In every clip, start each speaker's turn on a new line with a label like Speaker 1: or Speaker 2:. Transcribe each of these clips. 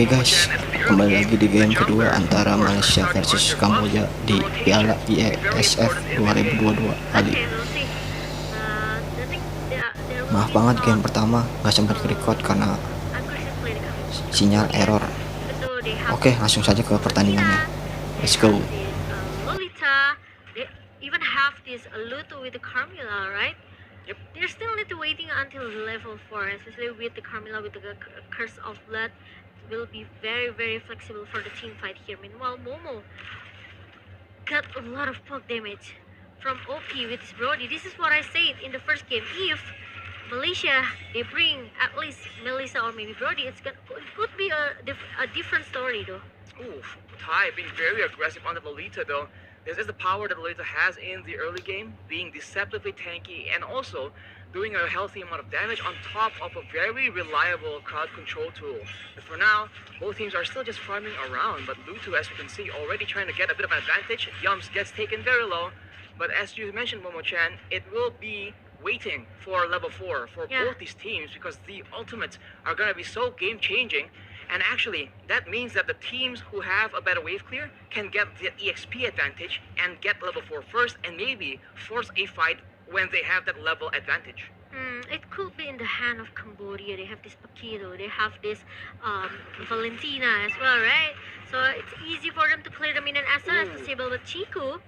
Speaker 1: Oke guys, kembali lagi di game kedua antara Malaysia versus Kamboja di Piala Iesf 2022 kali. Maaf banget game pertama gak sempat record karena sinyal error. Oke, langsung saja ke pertandingannya. Let's go.
Speaker 2: Yep. They're still need to waiting until level 4, especially with the Carmilla with the Curse of Blood. Will be very flexible for the team fight here. Meanwhile, Momo got a lot of poke damage from OP with his Brody. This is what I said in the first game. If Malaysia they bring at least Melissa or maybe Brody, it could be a different story though.
Speaker 3: Ooh, Thai being very aggressive on the Lolita though. This is the power that Lolita has in the early game, being deceptively tanky and also doing a healthy amount of damage on top of a very reliable crowd control tool. But for now, both teams are still just farming around, but Lutu, as you can see, already trying to get a bit of an advantage. Yums gets taken very low, but as you mentioned, Momo-chan, it will be waiting for level 4 for both these teams because the ultimates are going to be so game-changing. And actually, that means that the teams who have a better wave clear can get the EXP advantage and get level 4 first and maybe force a fight when they have that level advantage.
Speaker 2: It could be in the hand of Cambodia. They have this Paquito, they have this Valentina as well, right? So it's easy for them to clear the minion as soon as possible. But Chiku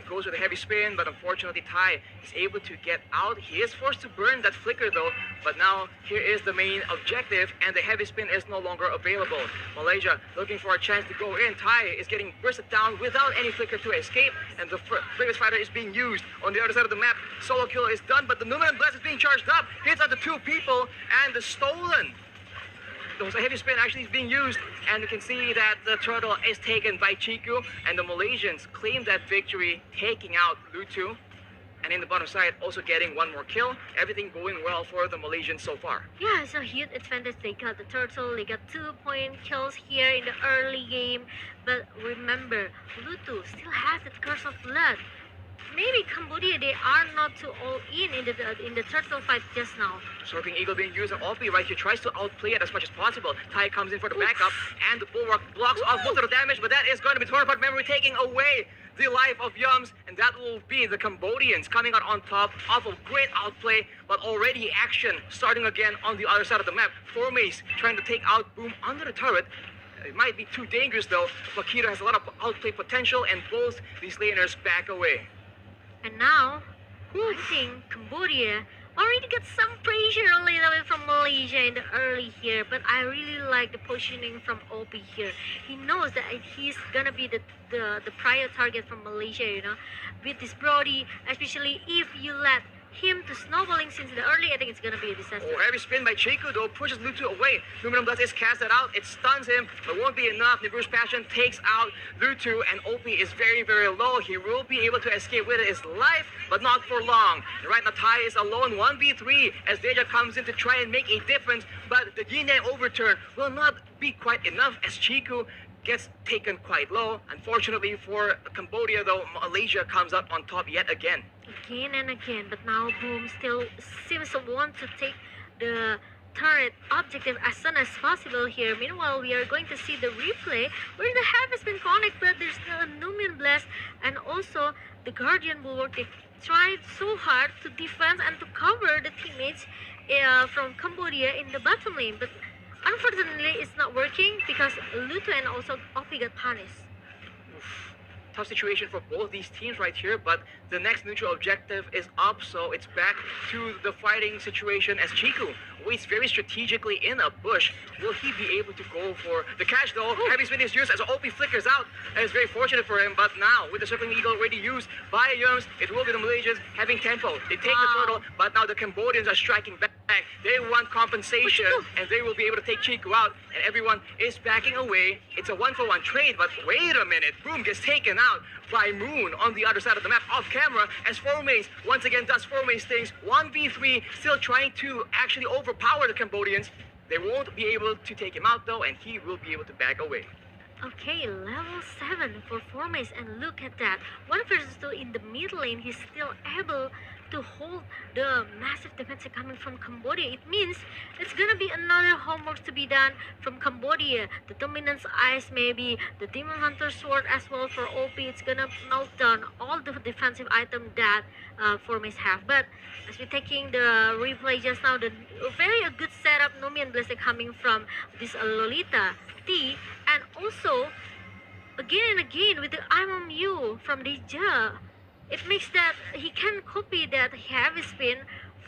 Speaker 3: goes with a heavy spin, but unfortunately Tai is able to get out. He is forced to burn that flicker though, but now here is the main objective and the heavy spin is no longer available. Malaysia looking for a chance to go in. Tai is getting bursted down without any flicker to escape, and the biggest fighter is being used on the other side of the map. Solo kill is done, but the Numinous Blast is being charged up. Hits out the two people and the stolen. A heavy spin actually is being used, and you can see that the turtle is taken by Chiku, and the Malaysians claim that victory, taking out Lutu. And in the bottom side, also getting one more kill. Everything going well for the Malaysians so far.
Speaker 2: Yeah, it's a huge advantage. They got the turtle, they got 2-point kills here in the early game. But remember, Lutu still has the Curse of Blood. Maybe Cambodia, they are not too all in the turtle fight just now.
Speaker 3: Soaring Eagle being used, and Opie right here tries to outplay it as much as possible. Tai comes in for the backup, and the Bulwark blocks off most of the damage, but that is going to be torn apart memory, taking away the life of Yums, and that will be the Cambodians coming out on top off a great outplay, but already action starting again on the other side of the map. Formace trying to take out Boom under the turret. It might be too dangerous though. Fakira has a lot of outplay potential, and both these laners back away.
Speaker 2: And now, I think Cambodia already got some pressure a little bit from Malaysia in the early here, but I really like the positioning from OP here. He knows that he's gonna be the prior target from Malaysia, you know, with this Brody, especially if you let him to snowballing since the early. I think it's gonna be a disaster.
Speaker 3: Oh, heavy spin by Chiku though pushes Lutu away. Luminum Blast is casted out. It stuns him, but won't be enough. Nibiru's Passion takes out Lutu, and OP is very low. He will be able to escape with his life, but not for long. And right now Tai is alone 1v3 as Deja comes in to try and make a difference, but the Yin Yang overturn will not be quite enough as Chiku gets taken quite low. Unfortunately for Cambodia though, Malaysia comes up on top yet again.
Speaker 2: Again and again, but now Boom still seems to want to take the turret objective as soon as possible here. Meanwhile, we are going to see the replay where the half has been connected, but there's still a Numian Blast, and also the Guardian Bulwark. They tried so hard to defend and to cover the teammates from Cambodia in the bottom lane, but unfortunately it's not working because Lutu and also Opie got punished.
Speaker 3: Tough situation for both these teams right here, but the next neutral objective is up, so it's back to the fighting situation as Chiku waits very strategically in a bush. Will he be able to go for the catch though? Heavy spin is used as OP flickers out, and it's very fortunate for him, but now with the Circling Eagle already used by Yums, it will be the Malaysians having tempo. They take the turtle, but now the Cambodians are striking back. They want compensation, and they will be able to take Chiku out, and everyone is backing away. It's a 1-for-1 trade, but wait a minute. Boom gets taken out by Moon on the other side of the map off camera as Formace once again does Formace things. 1v3, still trying to actually overpower the Cambodians. They won't be able to take him out though, and he will be able to back away.
Speaker 2: Okay, level 7 for Formace, and look at that. 1 versus 2 in the mid lane, he's still able to hold the massive defense coming from Cambodia. It means it's gonna be another homework to be done from Cambodia. The dominance eyes, maybe the demon hunter sword as well for OP. It's gonna melt down all the defensive item that Formis have. But as we're taking the replay just now, the very a good setup Numian Blessing coming from this Lolita T, and also again and again with the IMU from Deja. It makes that he can copy that heavy spin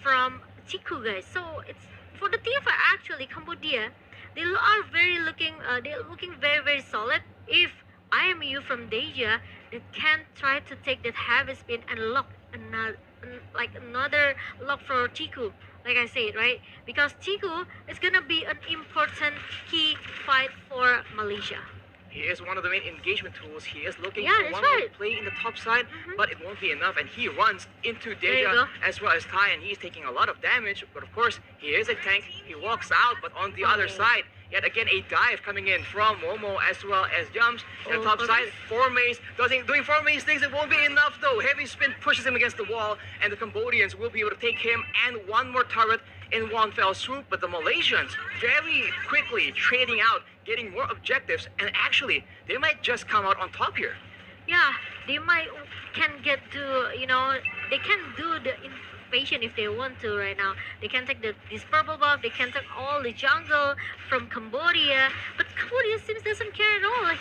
Speaker 2: from Chiku, guys. So it's for the TFI actually Cambodia. They are they're looking very solid. If IMU from Deja, they can try to take that heavy spin and lock another lock for Chiku. Like I said, right? Because Chiku is gonna be an important key fight for Malaysia.
Speaker 3: He is one of the main engagement tools. He is looking
Speaker 2: Yeah,
Speaker 3: for
Speaker 2: that's
Speaker 3: one
Speaker 2: right.
Speaker 3: more play in the top side, but it won't be enough. And he runs into
Speaker 2: There you
Speaker 3: Deja
Speaker 2: go.
Speaker 3: as well as Tai, and he's taking a lot of damage. But of course, he is a tank. He walks out, but on the other side, yet again a dive coming in from Momo as well as jumps. And the top side, Formace doing Formace things. It won't be enough though. Heavy spin pushes him against the wall, and the Cambodians will be able to take him and one more turret in one fell swoop. But the Malaysians very quickly trading out, getting more objectives, and actually they might just come out on top here.
Speaker 2: Yeah, they can get to, they can do the invasion if they want to right now. They can take this purple buff, they can take all the jungle from Cambodia, but Cambodia seems doesn't care at all. Like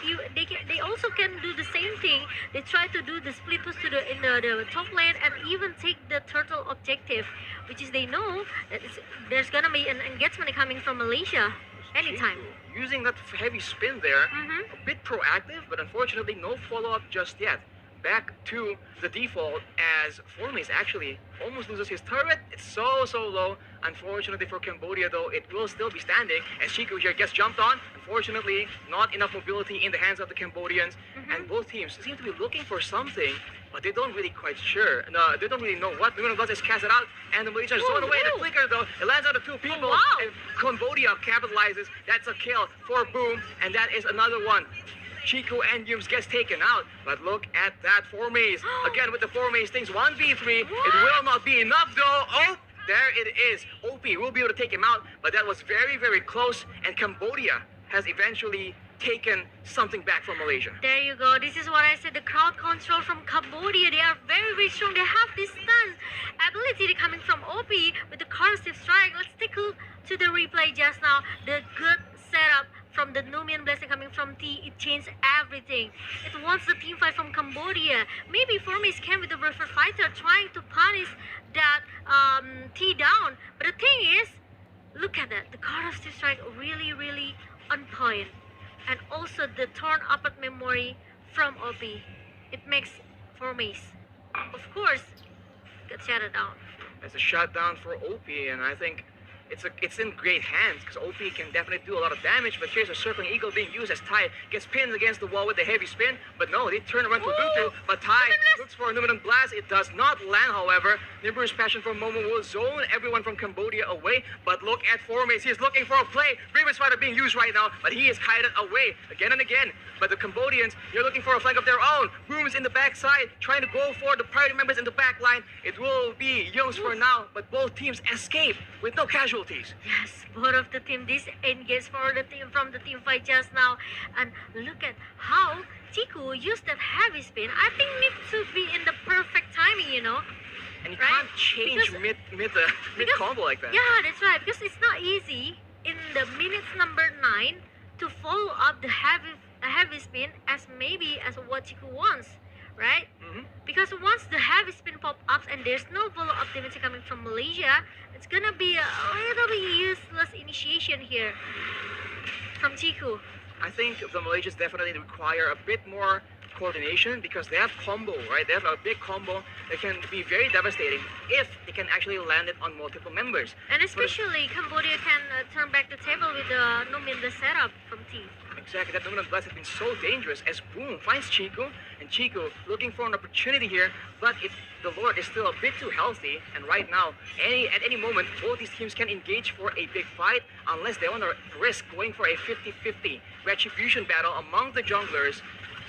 Speaker 2: they also can do the same thing. They try to do the split push in the top lane and even take the turtle objective, which is they know that there's gonna be an engagement coming from Malaysia anytime.
Speaker 3: Using that heavy spin there, a bit proactive, but unfortunately no follow-up just yet. Back to the default as Formace actually almost loses his turret. It's so low. Unfortunately for Cambodia though, it will still be standing as Chiku here gets jumped on. Unfortunately, not enough mobility in the hands of the Cambodians, and both teams seem to be looking for something, but they don't really quite sure. No, they don't really know what. The Blast is cast it out, and the Malaysians thrown away. The flicker though, it lands on the two people, and Cambodia capitalizes. That's a kill for Boom, and that is another one. Chiku and Yums gets taken out, but look at that Formace. Again with the Formace things, 1v3. It will not be enough though. Oh, there it is. OP will be able to take him out, but that was very close, and Cambodia has eventually taken something back from Malaysia.
Speaker 2: There you go. This is what I said. The crowd control from Cambodia. They are very strong. They have this stun ability coming from OP with the corrosive strike. Let's take a look to the replay just now. The good setup from the Numian Blessing coming from T, it changed everything. It wants the team fight from Cambodia. Maybe Formace came with the River Fighter trying to punish that T down. But the thing is, look at that. The corrosive strike really on point. And also the torn upper memory from OP. It makes Formace, of course, get shut down.
Speaker 3: That's a shutdown for OP, and I think it's in great hands because OP can definitely do a lot of damage. But here's a circling eagle being used as Tai gets pinned against the wall with the heavy spin. But no, they turn around for Dutu. But Tai looks for a Numinant Blast. It does not land, however. Nimbu's passion for Momo will zone everyone from Cambodia away. But look at Formace. He's looking for a play. Grievous Fighter being used right now, but he is kited away again and again. But the Cambodians, they're looking for a flank of their own. Boom's in the backside, trying to go for the priority members in the back line. It will be Youngs for now, but both teams escape with no casualties.
Speaker 2: Yes, both of the team disengaged for the team from the team fight just now. And look at how Chiku used that heavy spin. I think needs to be in the perfect timing,
Speaker 3: And you
Speaker 2: Right?
Speaker 3: can't change
Speaker 2: Because-
Speaker 3: mid combo like that.
Speaker 2: Yeah, that's right. Because it's not easy in the minutes number 9 to follow up the heavy spin as what Chiku wants, right? Because once the heavy spin pop ups and there's no follow up damage coming from Malaysia, it's gonna be a little bit useless initiation here from Chiku.
Speaker 3: I think the Malaysians definitely require a bit more coordination because they have combo, right? They have a big combo that can be very devastating if they can actually land it on multiple members.
Speaker 2: And especially Cambodia can turn back the table with the Numin the setup from T.
Speaker 3: Exactly, that Numinant Blast has been so dangerous as Boom finds Chiku, and Chiku looking for an opportunity here, but the Lord is still a bit too healthy, and right now, at any moment, both these teams can engage for a big fight unless they want to risk going for a 50-50 retribution battle among the junglers.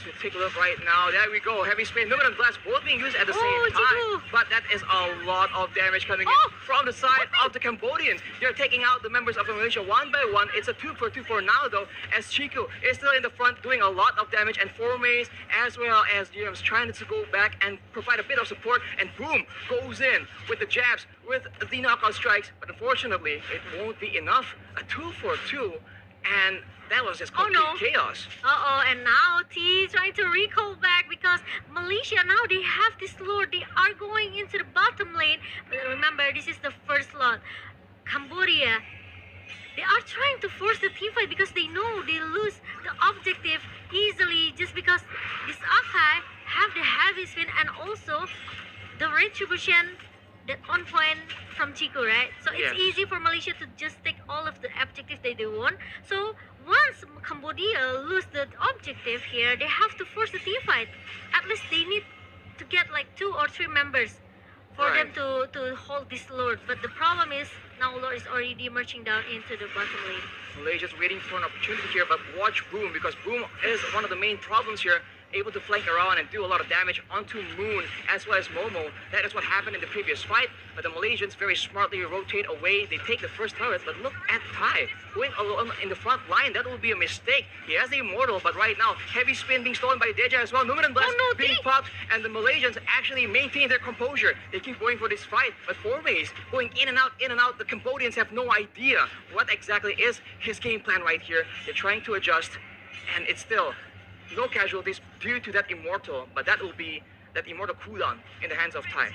Speaker 3: So take a look right now. There we go. Heavy spin, number and blast both being used at the same time.
Speaker 2: Chiku.
Speaker 3: But that is a lot of damage coming in from the side of the Cambodians. They're taking out the members of Malaysia one by one. It's a 2-for-2 for now though, as Chiku is still in the front doing a lot of damage, and Formays as well as James trying to go back and provide a bit of support, and boom, goes in with the jabs, with the knockout strikes. But unfortunately, it won't be enough. A 2-for-2, and that was just complete chaos.
Speaker 2: And now T is trying to recall back because Malaysia now they have this lord. They are going into the bottom lane. But remember, this is the first lot. Cambodia, they are trying to force the team fight because they know they lose the objective easily just because this Akai have the heavy spin and also the retribution that on point from Chico, right? So it's easy for Malaysia to just take all of the objectives they want. So once Cambodia lose the objective here, they have to force the team fight. At least they need to get like 2 or 3 members for them to hold this lord. But the problem is now lord is already marching down into the bottom lane.
Speaker 3: Malaysia's waiting for an opportunity here, but watch Boom, because Boom is one of the main problems here, able to flank around and do a lot of damage onto Moon as well as Momo. That is what happened in the previous fight, but the Malaysians very smartly rotate away. They take the first turret, but look at Tai going alone in the front line. That will be a mistake. He has the Immortal, but right now, heavy spin being stolen by Deja as well. Numen Blast being popped, and the Malaysians actually maintain their composure. They keep going for this fight, but Formays going in and out, in and out. The Cambodians have no idea what exactly is his game plan right here. They're trying to adjust, and it's still no casualties due to that Immortal, but that will be that Immortal cooldown in the hands of Tai.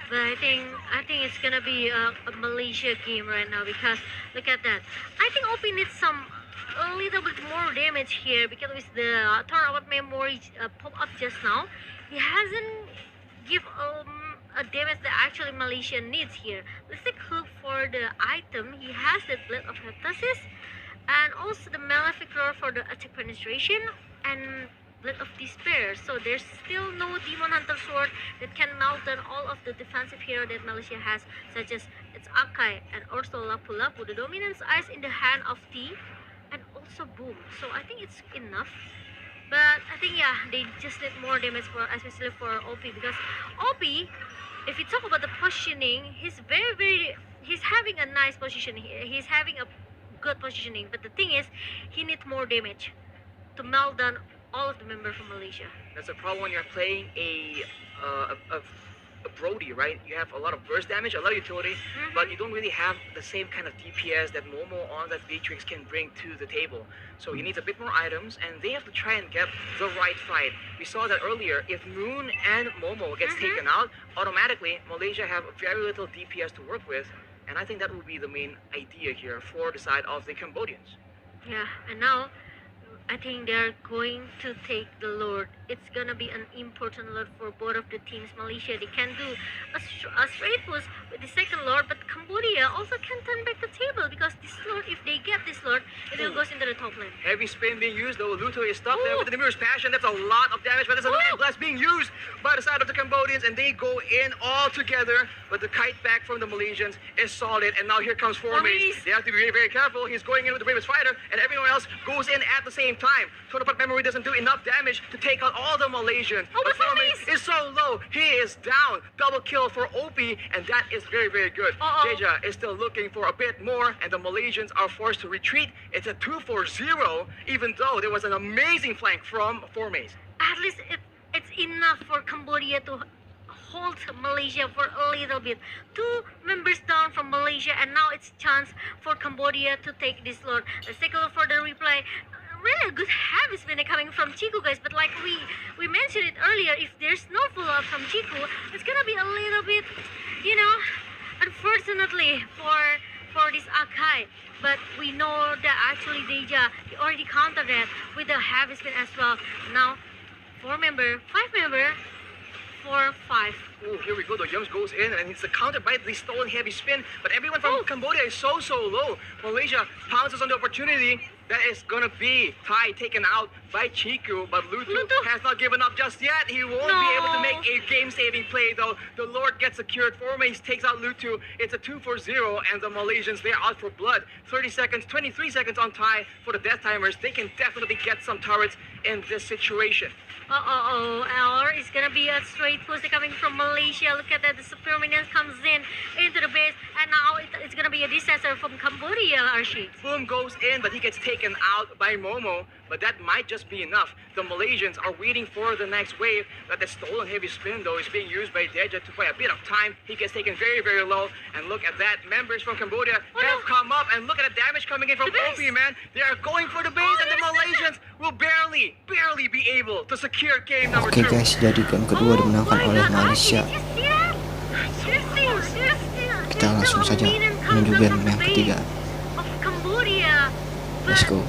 Speaker 2: But I think it's gonna be a Malaysia game right now because look at that. I think OP needs a little bit more damage here because with the turn of memory pop up just now, he hasn't give a damage that actually Malaysia needs here. Let's take a look for the item. He has the Blade of Heptasis and also the Malefic Roar for the attack penetration and Blade of Despair. So there's still no Demon Hunter Sword that can melt down all of the defensive hero that Malaysia has, such as its Akai and also Lapu Lapu. The Dominance Eyes in the hand of T and also Boom. So I think it's enough. But I think they just need more damage for, especially for OP, because OP, if you talk about the positioning, he's he's having a nice position here. He's having a good positioning, but the thing is, he needs more damage to melt down all of the members from Malaysia.
Speaker 3: That's a problem when you're playing a Brody, right? You have a lot of burst damage, a lot of utility, but you don't really have the same kind of DPS that Momo on that Beatrix can bring to the table. So he needs a bit more items, and they have to try and get the right fight. We saw that earlier. If Moon and Momo gets taken out, automatically Malaysia have very little DPS to work with, and I think that will be the main idea here for the side of the Cambodians.
Speaker 2: Yeah, and now I think they're going to take the Lord. It's gonna be an important Lord for both of the teams. Malaysia, they can do a straight push with the second Lord, but Cambodia also can turn back the table because this Lord, if they get this Lord, it will go into the top lane.
Speaker 3: Heavy spin being used, though. Luto is stuck there with the Mirror's Passion. That's a lot of damage, but there's a Lumen Blast being used by the side of the Cambodians, and they go in all together. But the kite back from the Malaysians is solid, and now here comes Formays. They have to be very, very careful. He's going in with the bravest fighter, and everyone else goes in at the same time. Total Part Memory doesn't do enough damage to take out all the Malaysians. But Formays is so low. He is down. Double kill for OP, and that is very, very good. Deja is still looking for a bit more, and the Malaysians are forced to retreat. It's a 2-4-0, even though there was an amazing flank from Formays.
Speaker 2: At least it's enough for Cambodia to hold Malaysia for a little bit. 2 members down from Malaysia, and now it's chance for Cambodia to take this Lord. Let's take a look for the replay. Really a good heavy spin coming from Chiku, guys, but like we mentioned it earlier, if there's no follow-up from Chiku, it's gonna be a little bit, you know, unfortunately for this Akai. But we know that actually Deja, he already countered that with the heavy spin as well. Now 4 member, 5 member, 4, 5.
Speaker 3: Oh, here we go. The Youngs goes in, and it's countered by the stolen heavy spin. But everyone from Cambodia is so low. Malaysia pounces on the opportunity. That is gonna be Thai taken out by Chiku, but Lutu
Speaker 2: Lutu.
Speaker 3: has not given up just yet. He won't be able to make a game-saving play though. The Lord gets secured. Formace takes out Lutu. It's a 2-4-0, and the Malaysians, they're out for blood. 30 seconds, 23 seconds on Thai for the Death Timers. They can definitely get some turrets in this situation.
Speaker 2: Or it's gonna be a straight push coming from Malaysia. Look at that, the Superminions comes into the base, and now it's gonna be a disaster from Cambodia, Archie.
Speaker 3: Boom goes in, but he gets taken out by Momo. But that might just be enough. The Malaysians are waiting for the next wave. That the stolen heavy spin, though, is being used by Deja to buy a bit of time. He gets taken very, very low. And look at that. Members from Cambodia have come up. And look at the damage coming in from OP, man. They are going for the base, and the Malaysians will barely be able to secure game number
Speaker 1: Oke
Speaker 3: 2.
Speaker 1: guys, jadi game kedua dimenangkan oleh Malaysia. Kita langsung saja menuju game yang ketiga.
Speaker 2: Of Cambodia.
Speaker 1: Let's go.